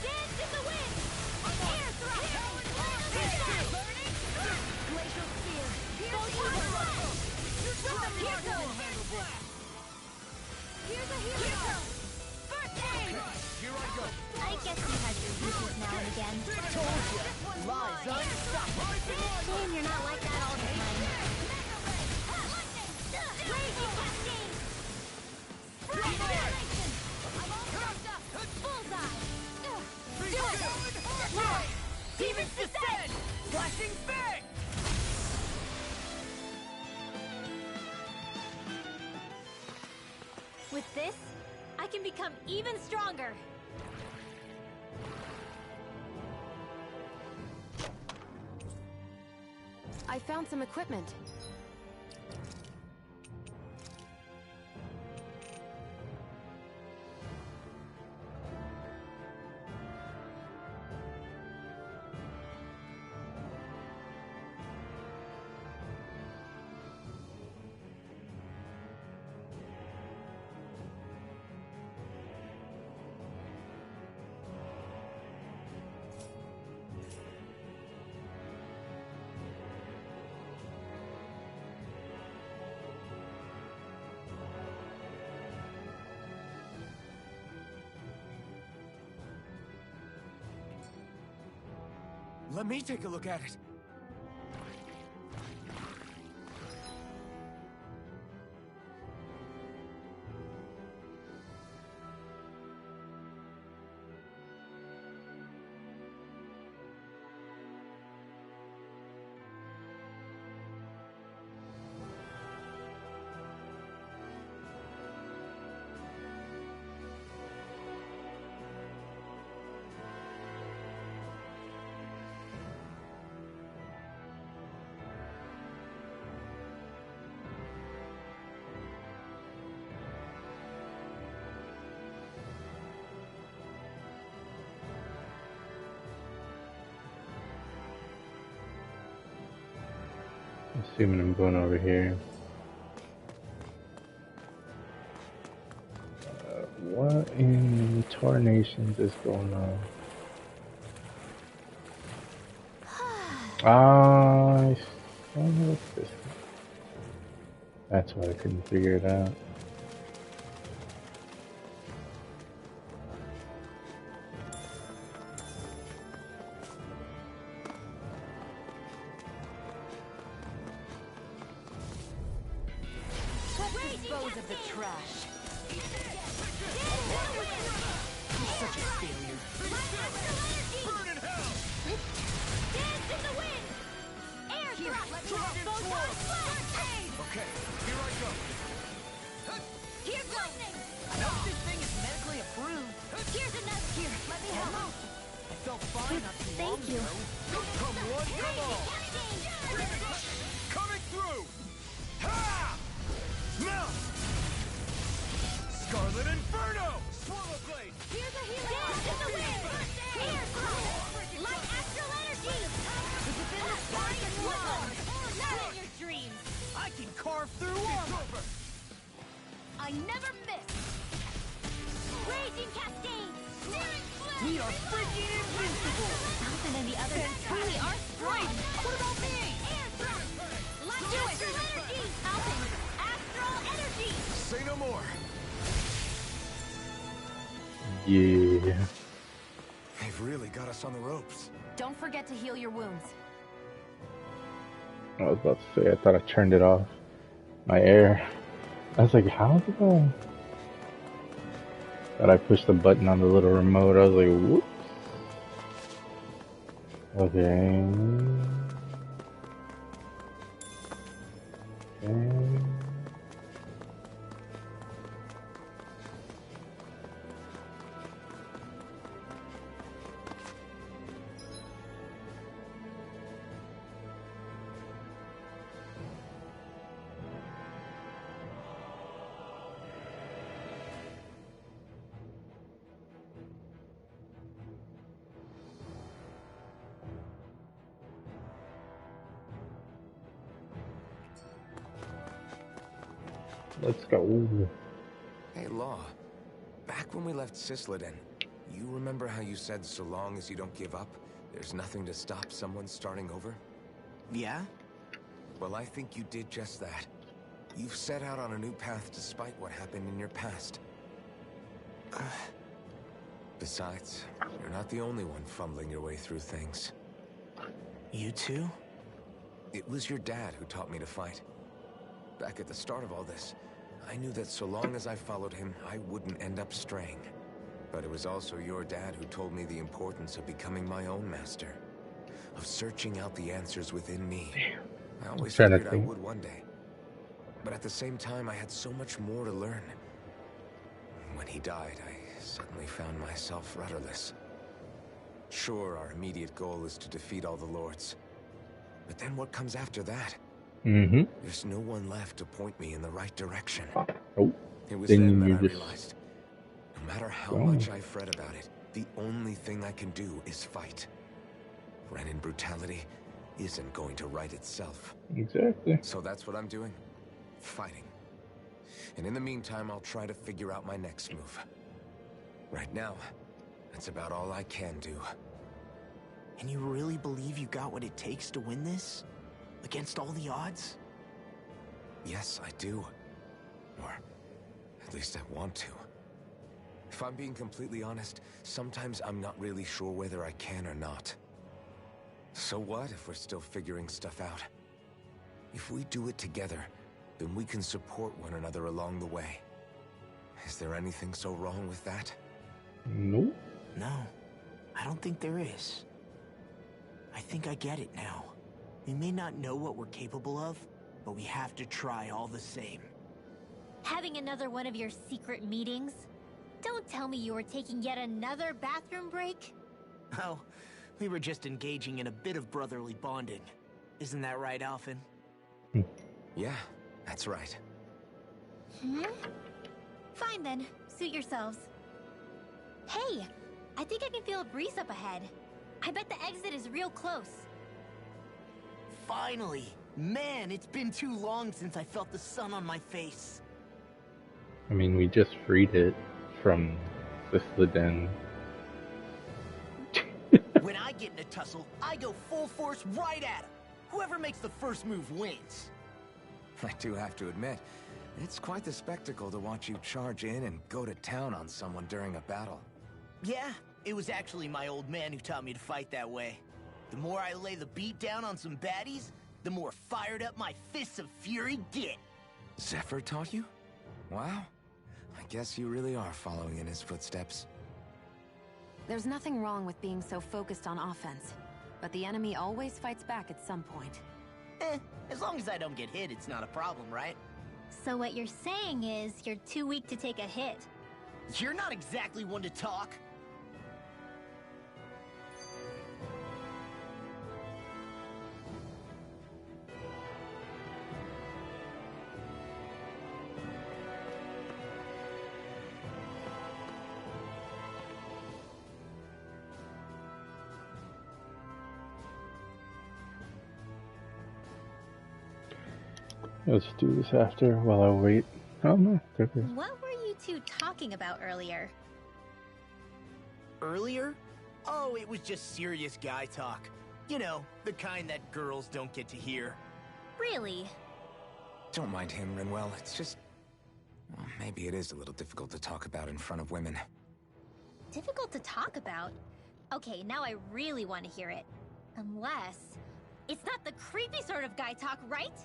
Dance in the wind! Air thrust! Glacial spear! Here's Here's a healing arm! First aid! Here I go! I guess you had your uses now and again. Told ya! Lies unstoppable! Shame you're not like that all the time. Raging cascade! Annihilation! I'm all charged up! Bullseye! Do it! Now! Demons descend! Flashing bang! With this, I can become even stronger. I found some equipment. Let me take a look at it. Assuming I'm going over here. What in tarnations is going on? I wonder what's this. That's why I couldn't figure it out. dispose of the trash. You're such a failure. Burn in hell! Dance in the wind! Air drop! Okay, here I go. Here's lightning! I hope this thing is medically approved. Here's another. Here, let me help. I felt fine not too long Thank you. ago. Come one, come all. Coming through! Ha! Melt! Scarlet Inferno! Swallow Blade! Here's a healing. Dance in the wind! Air drop! Light astral energy! Is it in the sky and one? Not in your dreams! I can carve through armor. I never miss! Raging cascade! Searing flame! We are freaking invincible. Something in the other truly are strong! What about me? Air drop! Light astral energy! Alpin! Astral energy! Say no more. Yeah. They've really got us on the ropes. Don't forget to heal your wounds. I was about to say, I thought I turned it off. My air. I was like, how did I? Thought I pushed the button on the little remote. I was like, whoops. Okay. Okay. Let's go. Hey, Law. Back when we left Cisleden, you remember how you said so long as you don't give up, there's nothing to stop someone starting over? Yeah? Well, I think you did just that. You've set out on a new path despite what happened in your past. Besides, you're not the only one fumbling your way through things. You too? It was your dad who taught me to fight. Back at the start of all this, I knew that so long as I followed him, I wouldn't end up straying. But it was also your dad who told me the importance of becoming my own master. Of searching out the answers within me. I always figured I would one day. But at the same time, I had so much more to learn. When he died, I suddenly found myself rudderless. Sure, our immediate goal is to defeat all the lords. But then what comes after that? Mm-hmm. There's no one left to point me in the right direction. Oh. It was Then then that you I just realized, no matter how much I fret about it, the only thing I can do is fight. Renin brutality isn't going to right itself. Exactly. So that's what I'm doing. Fighting. And in the meantime, I'll try to figure out my next move. Right now, that's about all I can do. And you really believe you got what it takes to win this? Against all the odds? Yes, I do. Or at least I want to. If I'm being completely honest, sometimes I'm not really sure whether I can or not. So what if we're still figuring stuff out? If we do it together, then we can support one another along the way. Is there anything so wrong with that? Nope. No, I don't think there is. I think I get it now. We may not know what we're capable of, but we have to try all the same. Having another one of your secret meetings? Don't tell me you were taking yet another bathroom break? Oh, we were just engaging in a bit of brotherly bonding. Isn't that right, Alphen? Yeah, that's right. Fine then. Suit yourselves. Hey, I think I can feel a breeze up ahead. I bet the exit is real close. Finally! Man, it's been too long since I felt the sun on my face. I mean, we just freed it from Cisleden. When I get in a tussle, I go full force right at him. Whoever makes the first move wins. I do have to admit, it's quite the spectacle to watch you charge in and go to town on someone during a battle. Yeah, it was actually my old man who taught me to fight that way. The more I lay the beat down on some baddies, the more fired up my fists of fury get. Zephyr taught you? Wow. I guess you really are following in his footsteps. There's nothing wrong with being so focused on offense, but the enemy always fights back at some point. As long as I don't get hit, it's not a problem, right? So what you're saying is you're too weak to take a hit. You're not exactly one to talk. Let's do this after while I wait. Oh no, there it is. What were you two talking about earlier? Earlier? Oh, it was just serious guy talk. You know, the kind that girls don't get to hear. Really? Don't mind him, Rinwell. It's just... well, maybe it is a little difficult to talk about in front of women. Difficult to talk about? Okay, now I really want to hear it. Unless... it's not the creepy sort of guy talk, right?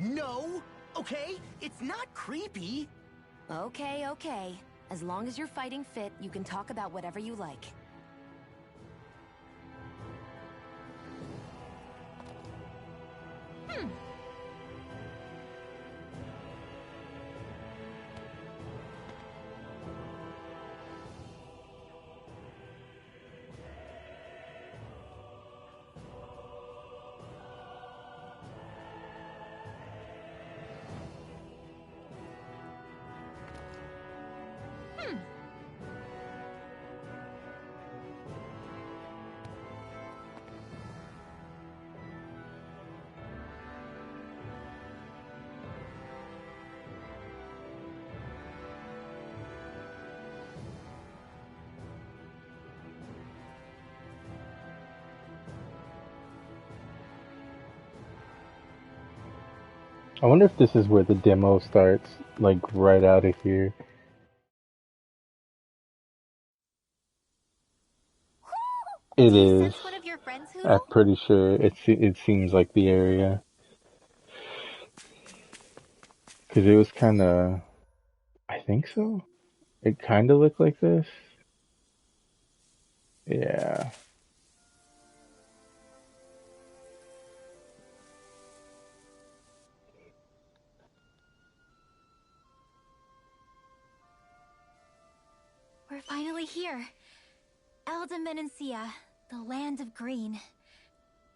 No! Okay? It's not creepy! Okay, okay. As long as you're fighting fit, you can talk about whatever you like. I wonder if this is where the demo starts, like right out of here. It Do you is. sense one of your friends, I'm Hootle? pretty sure it seems like the area. Because it was kind of... I think so? It kind of looked like this. Yeah. We're finally here. Elda Menancia, the land of green.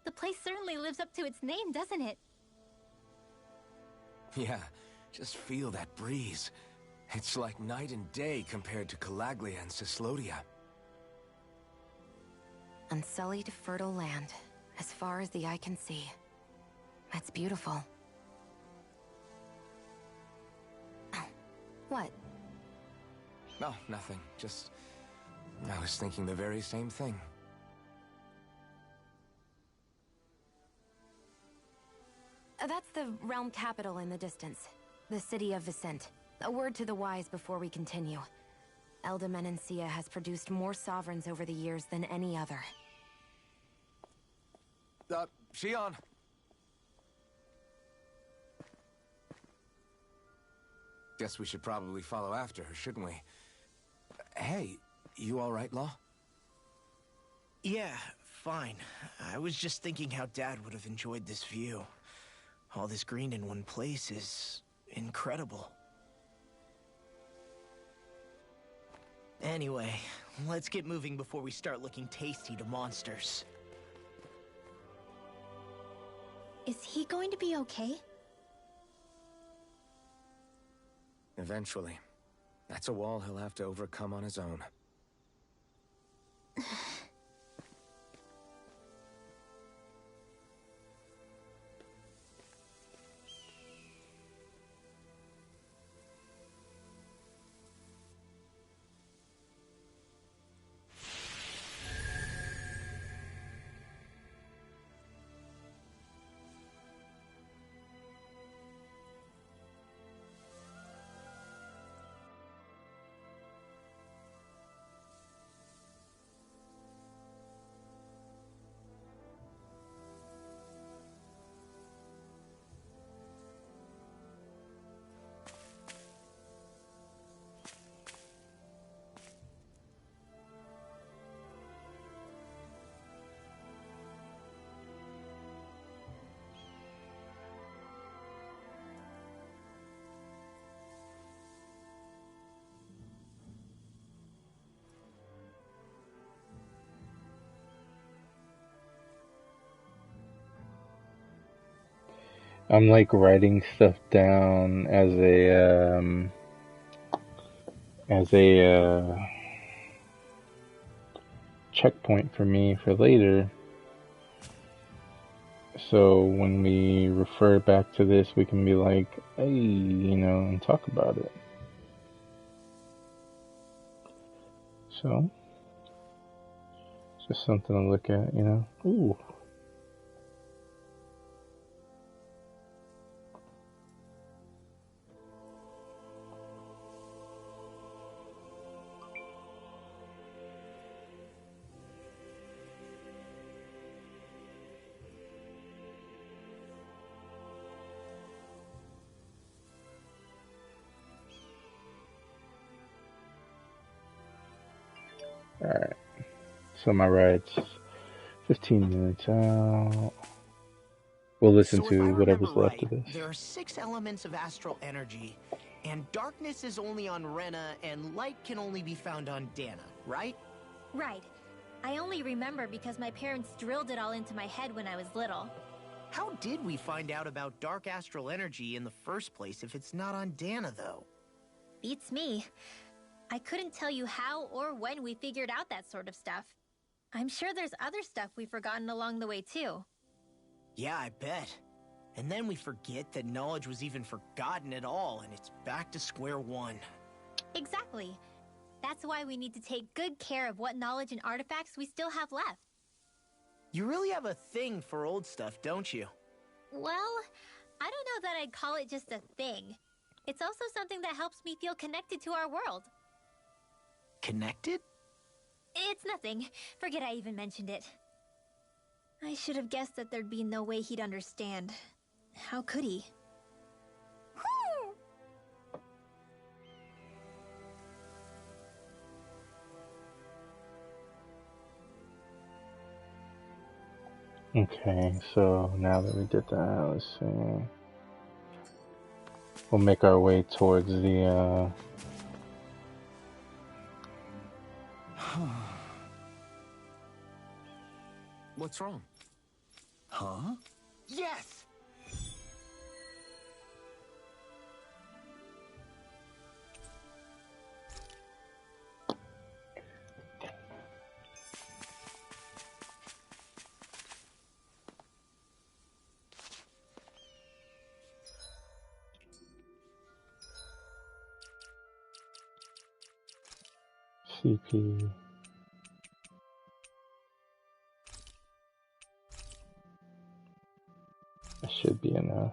The place certainly lives up to its name, doesn't it? Yeah, just feel that breeze. It's like night and day compared to Calaglia and Cyslodia. Unsullied, fertile land, as far as the eye can see. That's beautiful. Oh, what? No, nothing. Just... I was thinking the very same thing. That's the realm capital in the distance. The city of Vicent. A word to the wise before we continue. Elda Menancia has produced more sovereigns over the years than any other. Shionne! Guess we should probably follow after her, shouldn't we? Hey, you alright, Law? Yeah, fine. I was just thinking how Dad would have enjoyed this view. All this green in one place is... incredible. Anyway, let's get moving before we start looking tasty to monsters. Is he going to be okay? Eventually. That's a wall he'll have to overcome on his own. I'm like writing stuff down as a checkpoint for me for later. So when we refer back to this, we can be like, hey, you know, and talk about it. So, it's just something to look at, you know. Ooh. Alright. So my ride's 15 minutes out. We'll listen So to whatever's left of this. There are 6 elements of astral energy, and darkness is only on Rena, and light can only be found on Dana, right? Right. I only remember because my parents drilled it all into my head when I was little. How did we find out about dark astral energy in the first place if it's not on Dana, though? Beats me. I couldn't tell you how or when we figured out that sort of stuff. I'm sure there's other stuff we've forgotten along the way, too. Yeah, I bet. And then we forget that knowledge was even forgotten at all, and it's back to square one. Exactly. That's why we need to take good care of what knowledge and artifacts we still have left. You really have a thing for old stuff, don't you? Well, I don't know that I'd call it just a thing. It's also something that helps me feel connected to our world. Connected? It's nothing. Forget I even mentioned it. I should have guessed that there'd be no way he'd understand. How could he? Okay, so now that we did that, let's see. We'll make our way towards the, What's wrong? Huh? Yes! CP. That should be enough.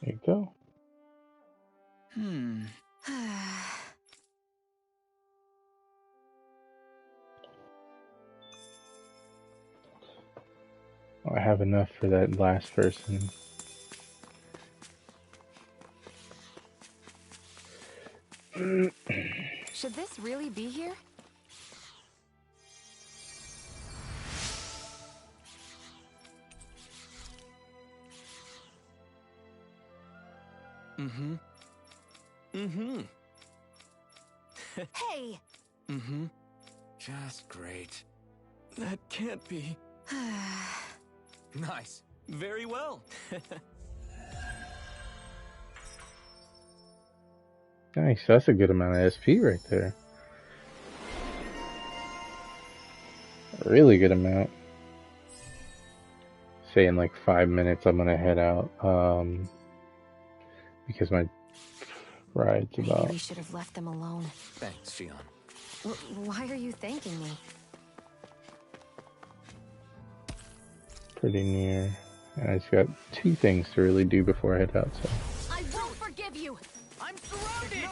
There you go. I have enough for that last person. Should this really be here? Mm-hmm. Mm-hmm. Hey! Mm-hmm. Just great. That can't be. Nice. Very well. Nice, that's a good amount of SP right there. A really good amount. Say in like 5 minutes I'm gonna head out, because my ride's Maybe about... we should have left them alone. Thanks, Shion. Why are you thanking me? pretty near. And I just got 2 things to really do before I head out, so... I won't forgive you! I'm surrounded!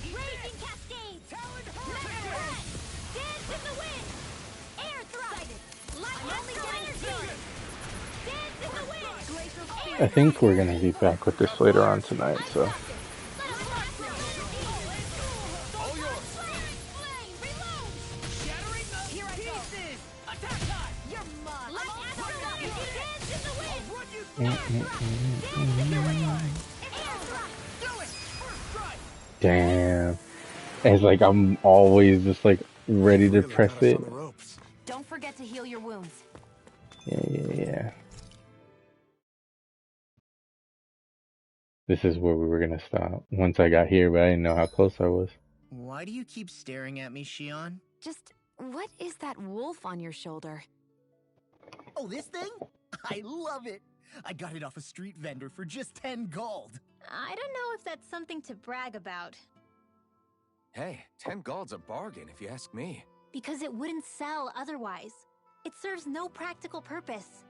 Raging Cascade! Mega Breath! Dance in the wind! Air Thrust! Light energy! Dance in the wind! I think we're gonna be back with this later on tonight, so... Shattering the pieces! Attack time! You're mine! Damn. It's like I'm always just like ready to Really press got us it. on the ropes. Don't forget to heal your wounds. Yeah. This is where we were gonna stop once I got here, but I didn't know how close I was. Why do you keep staring at me, Shion? Just, what is that wolf on your shoulder? Oh, this thing? I love it. I got it off a street vendor for just 10 gold. I don't know if that's something to brag about. Hey, 10 gold's a bargain if you ask me. Because it wouldn't sell otherwise. It serves no practical purpose.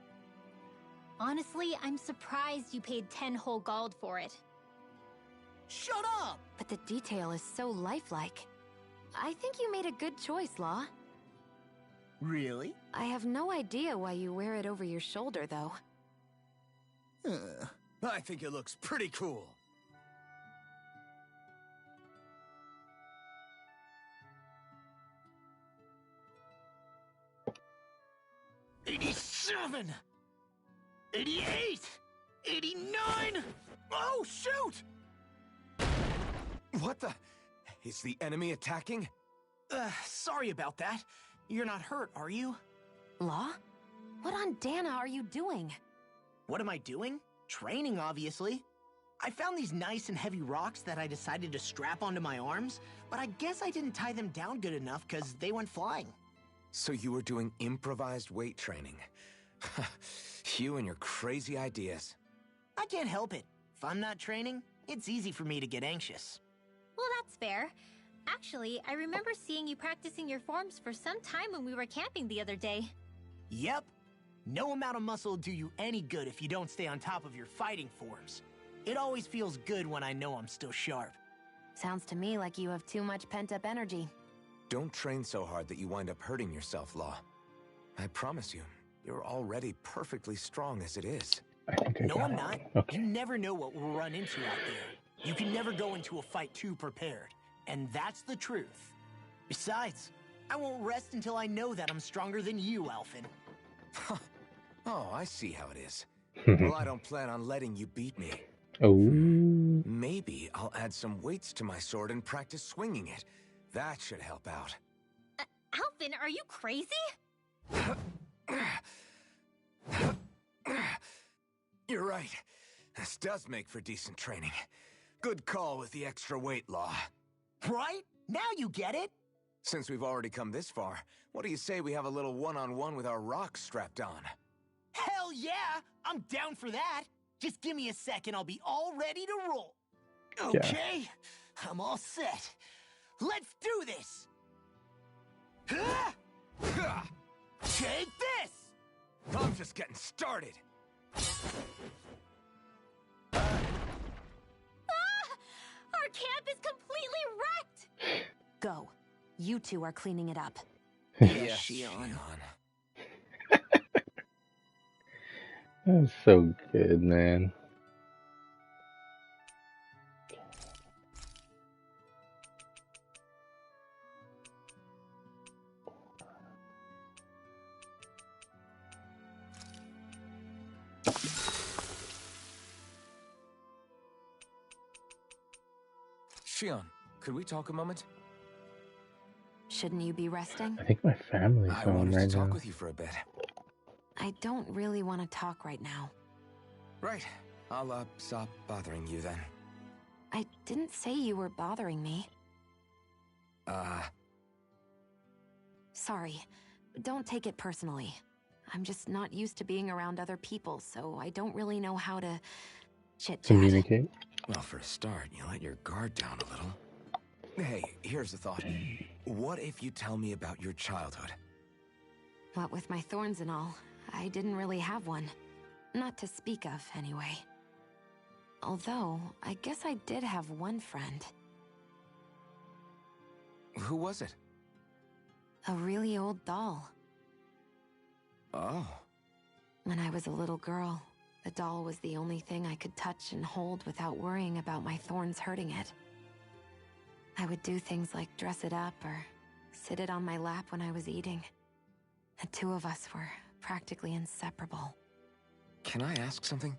Honestly, I'm surprised you paid 10 whole gold for it. Shut up! But the detail is so lifelike. I think you made a good choice, Law. Really? I have no idea why you wear it over your shoulder, though. I think it looks pretty cool. $87! $88! $89! Oh, shoot! What the? Is the enemy attacking? Sorry about that. You're not hurt, are you? Law? What on Dana are you doing? What am I doing? Training, obviously. I found these nice and heavy rocks that I decided to strap onto my arms, but I guess I didn't tie them down good enough because they went flying. So you were doing improvised weight training. You and your crazy ideas. I can't help it. If I'm not training, it's easy for me to get anxious. Well, that's fair. Actually, I remember seeing you practicing your forms for some time when we were camping the other day. Yep. No amount of muscle will do you any good if you don't stay on top of your fighting forms. It always feels good when I know I'm still sharp. Sounds to me like you have too much pent-up energy. Don't train so hard that you wind up hurting yourself, Law. I promise you, you're already perfectly strong as it is. I think I No, got I'm it. not. Okay. You never know what we'll run into out there. You can never go into a fight too prepared. And that's the truth. Besides, I won't rest until I know that I'm stronger than you, Alphen. Oh, I see how it is. Well, I don't plan on letting you beat me. Oh. Maybe I'll add some weights to my sword and practice swinging it. That should help out. Alphen, are you crazy? You're right. This does make for decent training. Good call with the extra weight, Law. Right? Now you get it? Since we've already come this far, what do you say we have a little one-on-one with our rocks strapped on? Hell yeah! I'm down for that! Just give me a second, I'll be all ready to roll. Okay, I'm all set. Let's do this! Take this! I'm just getting started. Our camp is completely wrecked! Go. You two are cleaning it up. Yes, Shion. That's so good, man. Shion, could we talk a moment? Shouldn't you be resting? I think my family's I home wanted right to talk now. with you for a bit. I don't really want to talk right now. Right. I'll, stop bothering you then. I didn't say you were bothering me. Sorry. Don't take it personally. I'm just not used to being around other people, so I don't really know how to chit-chat. Communicate. Well, for a start, you let your guard down a little. Hey, here's a thought. What if you tell me about your childhood? What with my thorns and all, I didn't really have one. Not to speak of, anyway. Although, I guess I did have one friend. Who was it? A really old doll. Oh. When I was a little girl, the doll was the only thing I could touch and hold without worrying about my thorns hurting it. I would do things like dress it up or sit it on my lap when I was eating. The two of us were practically inseparable. Can I ask something?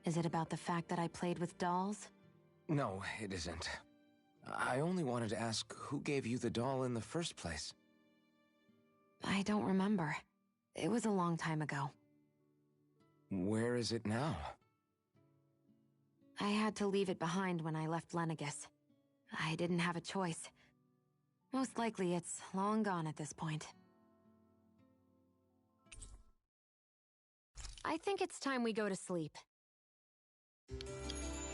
Is it about the fact that I played with dolls? No, it isn't. I only wanted to ask who gave you the doll in the first place. I don't remember. It was a long time ago. Where is it now? I had to leave it behind when I left Lenegis. I didn't have a choice. Most likely it's long gone at this point. I think it's time we go to sleep.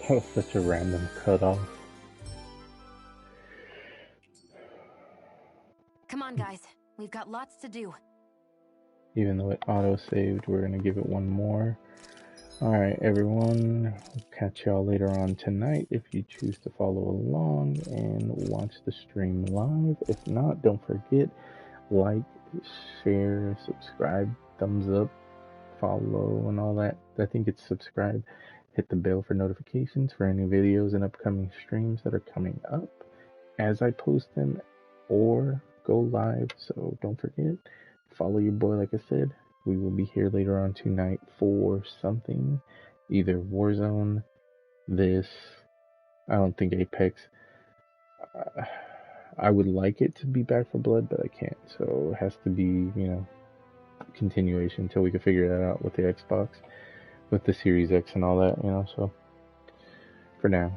That was such a random cutoff. Come on, guys. We've got lots to do. Even though it auto-saved, we're going to give it one more. Alright, everyone. We'll catch y'all later on tonight if you choose to follow along and watch the stream live. If not, don't forget, like, share, subscribe, thumbs up, follow, and all that. I think it's subscribe. Hit the bell for notifications for any videos and upcoming streams that are coming up as I post them or go live. So don't forget, follow your boy like I said. We will be here later on tonight for something, either Warzone, this, I don't think Apex. I would like it to be Back 4 Blood, but I can't. So it has to be, continuation until we can figure that out with the Xbox, with the Series X and all that, So for now,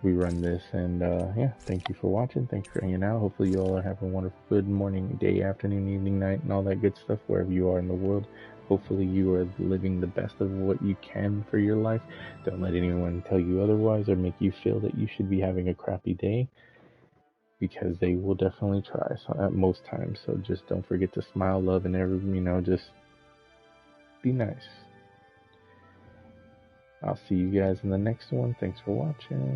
we run this, and yeah, thank you for watching. Thank you for hanging out. Hopefully you all have a wonderful good morning, day, afternoon, evening, night, and all that good stuff wherever you are in the world. Hopefully you are living the best of what you can for your life. Don't let anyone tell you otherwise or make you feel that you should be having a crappy day, because they will definitely try at most times. So just don't forget to smile, love, and just be nice. I'll see you guys in the next one. Thanks for watching.